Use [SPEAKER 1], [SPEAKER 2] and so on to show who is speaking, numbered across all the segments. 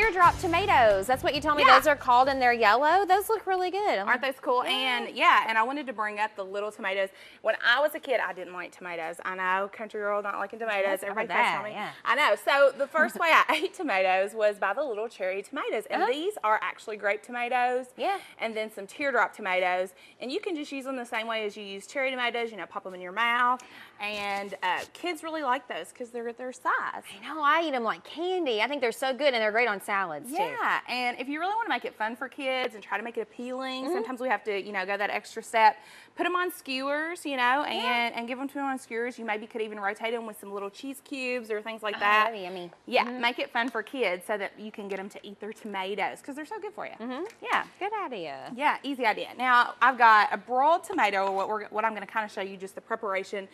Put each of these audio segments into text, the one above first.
[SPEAKER 1] teardrop tomatoes. That's what you told me those are called, and they're yellow. Those look really good.
[SPEAKER 2] Aren't those cool? And and I wanted to bring up the little tomatoes. When I was a kid, I didn't like tomatoes. I know, country girl not liking tomatoes. Everybody fussed on me. I know. So the first way I ate tomatoes was by the little cherry tomatoes. And these are actually grape tomatoes. And then some teardrop tomatoes. And you can just use them the same way as you use cherry tomatoes, you know, pop them in your mouth. And kids really like those because they're their size.
[SPEAKER 1] I know, I eat them like candy. I think they're so good, and they're great on salads too.
[SPEAKER 2] Yeah, and if you really want to make it fun for kids and try to make it appealing, sometimes we have to, you know, go that extra step. Put them on skewers, you know, and give them to them on skewers. You maybe could even rotate them with some little cheese cubes or things like that.
[SPEAKER 1] That'd be yummy.
[SPEAKER 2] Yeah, make it fun for kids so that you can get them to eat their tomatoes because they're so good for you. Yeah,
[SPEAKER 1] good idea.
[SPEAKER 2] Yeah, easy idea. Now I've got a broiled tomato. What I'm going to kind of show you just the preparation.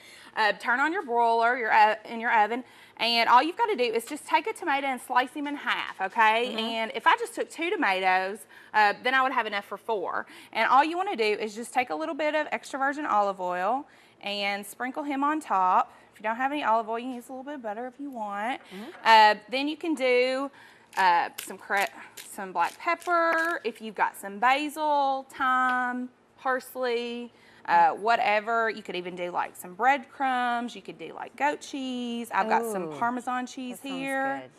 [SPEAKER 2] Turn on your broiler, in your oven, and all you've got to do is just take a tomato and slice them in half, okay? And if I just took 2 tomatoes, then I would have enough for 4. And all you want to do is just take a little bit of extra virgin olive oil and sprinkle him on top. If you don't have any olive oil, you can use a little bit of butter if you want. Then you can do some black pepper. If you've got some basil, thyme, parsley, whatever. You could even do like some breadcrumbs. You could do like goat cheese. I've got some Parmesan cheese here. Good.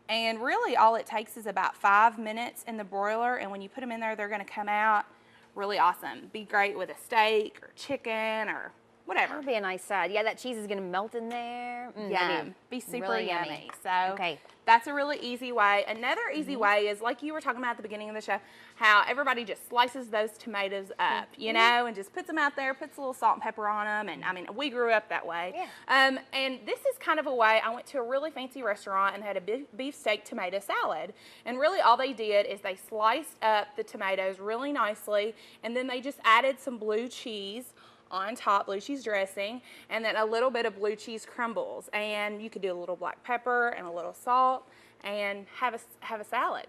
[SPEAKER 2] And really all it takes is about 5 minutes in the broiler. And when you put them in there, they're going to come out really awesome. Be great with a steak or chicken or whatever.
[SPEAKER 1] That would be a nice side. Yeah, that cheese is going to melt in there.
[SPEAKER 2] Be super
[SPEAKER 1] really
[SPEAKER 2] yummy. So that's a really easy way. Another easy way is like you were talking about at the beginning of the show, how everybody just slices those tomatoes up, you know, and just puts them out there, puts a little salt and pepper on them. And I mean, we grew up that way. And this is kind of a way. I went to a really fancy restaurant and had a beef steak tomato salad. And really all they did is they sliced up the tomatoes really nicely, and then they just added some blue cheese on top, blue cheese dressing, and then a little bit of blue cheese crumbles. And you could do a little black pepper and a little salt and have a salad.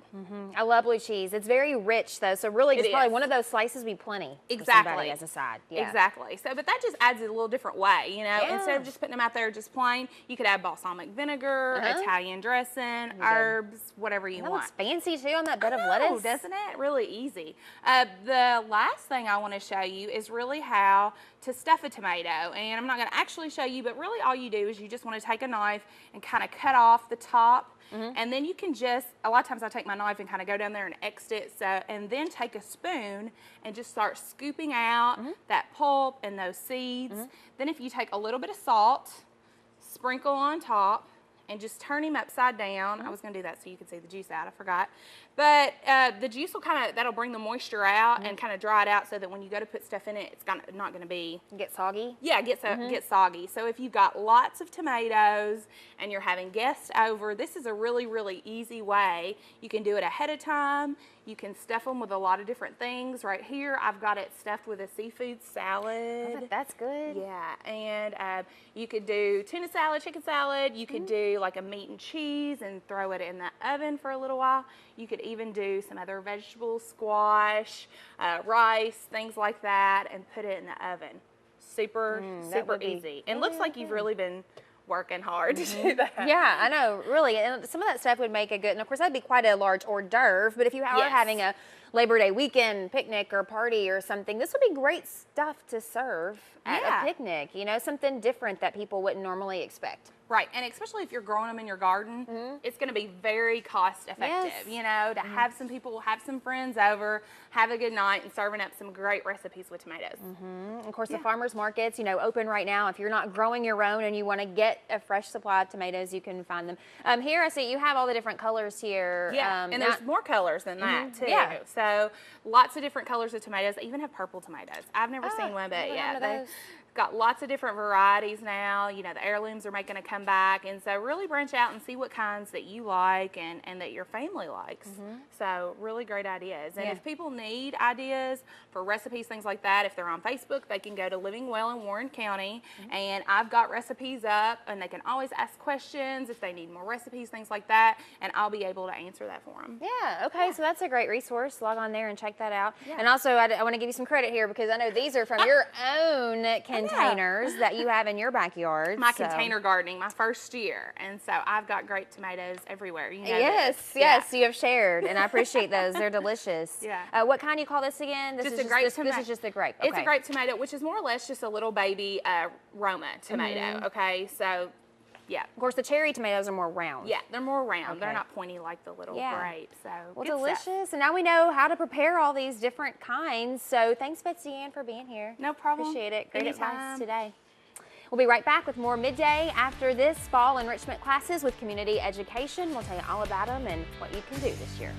[SPEAKER 1] I love blue cheese. It's very rich though, so really just probably one of those slices would be plenty for somebody as a side.
[SPEAKER 2] Exactly. So, but that just adds it a little different way, you know. Instead of just putting them out there just plain, you could add balsamic vinegar, Italian dressing, herbs, whatever you want.
[SPEAKER 1] Looks fancy too on that bed of lettuce.
[SPEAKER 2] Doesn't it? Really easy. The last thing I want to show you is really how to stuff a tomato. And I'm not going to actually show you, but really all you do is you just want to take a knife and kind of cut off the top. And then you can just, a lot of times I take my knife and kind of go down there and X it, and then take a spoon and just start scooping out that pulp and those seeds. Then if you take a little bit of salt, sprinkle on top, and just turn him upside down. I was going to do that so you could see the juice out. I forgot. But the juice will that'll bring the moisture out and kind of dry it out so that when you go to put stuff in it, it's not going to be...
[SPEAKER 1] Get soggy?
[SPEAKER 2] Yeah, get soggy. So if you've got lots of tomatoes and you're having guests over, this is a really, really easy way. You can do it ahead of time. You can stuff them with a lot of different things. Right here, I've got it stuffed with a seafood salad.
[SPEAKER 1] That's good.
[SPEAKER 2] Yeah, and you could do tuna salad, chicken salad. You could do like a meat and cheese and throw it in the oven for a little while. You could even do some other vegetables, squash, rice, things like that, and put it in the oven. Super easy. And looks like you've really been working hard to do that.
[SPEAKER 1] Yeah, I know, really. And some of that stuff would make a good, and of course that'd be quite a large hors d'oeuvre, but if you are having a Labor Day weekend picnic or party or something, this would be great stuff to serve at a picnic, you know, something different that people wouldn't normally expect.
[SPEAKER 2] Right, and especially if you're growing them in your garden, it's going to be very cost effective, you know, to have some people, have some friends over, have a good night, and serving up some great recipes with tomatoes.
[SPEAKER 1] Of course, the farmers markets, you know, open right now. If you're not growing your own and you want to get a fresh supply of tomatoes, you can find them. Here, I see you have all the different colors here.
[SPEAKER 2] Yeah, and there's more colors than that, too. Yeah. So lots of different colors of tomatoes. They even have purple tomatoes. I've never seen one, but they've got lots of different varieties now. You know, the heirlooms are making a comeback, and so really branch out and see what kinds that you like and that your family likes. So really great ideas. And if people need ideas for recipes, things like that, if they're on Facebook, they can go to Living Well in Warren County, and I've got recipes up, and they can always ask questions if they need more recipes, things like that, and I'll be able to answer that for them.
[SPEAKER 1] Yeah, okay, so that's a great resource. Log on there and check that out. And also, I want to give you some credit here because I know these are from your own container. containers that you have in your backyard.
[SPEAKER 2] My container gardening, my first year. And so I've got grape tomatoes everywhere. You know
[SPEAKER 1] yes, you have shared, and I appreciate those. They're delicious.
[SPEAKER 2] Yeah.
[SPEAKER 1] What kind do you call this again? This is just the grape. Okay.
[SPEAKER 2] It's a grape tomato, which is more or less just a little baby Roma tomato. Okay, so yeah.
[SPEAKER 1] Of course, the cherry tomatoes are more round.
[SPEAKER 2] Yeah, they're more round. Okay. They're not pointy like the little grape. So
[SPEAKER 1] well, delicious. Stuff. And now we know how to prepare all these different kinds. So thanks, Betsy Ann, for being here.
[SPEAKER 2] No problem.
[SPEAKER 1] Appreciate it. Great advice today. We'll be right back with more Midday after this fall enrichment classes with community education. We'll tell you all about them and what you can do this year.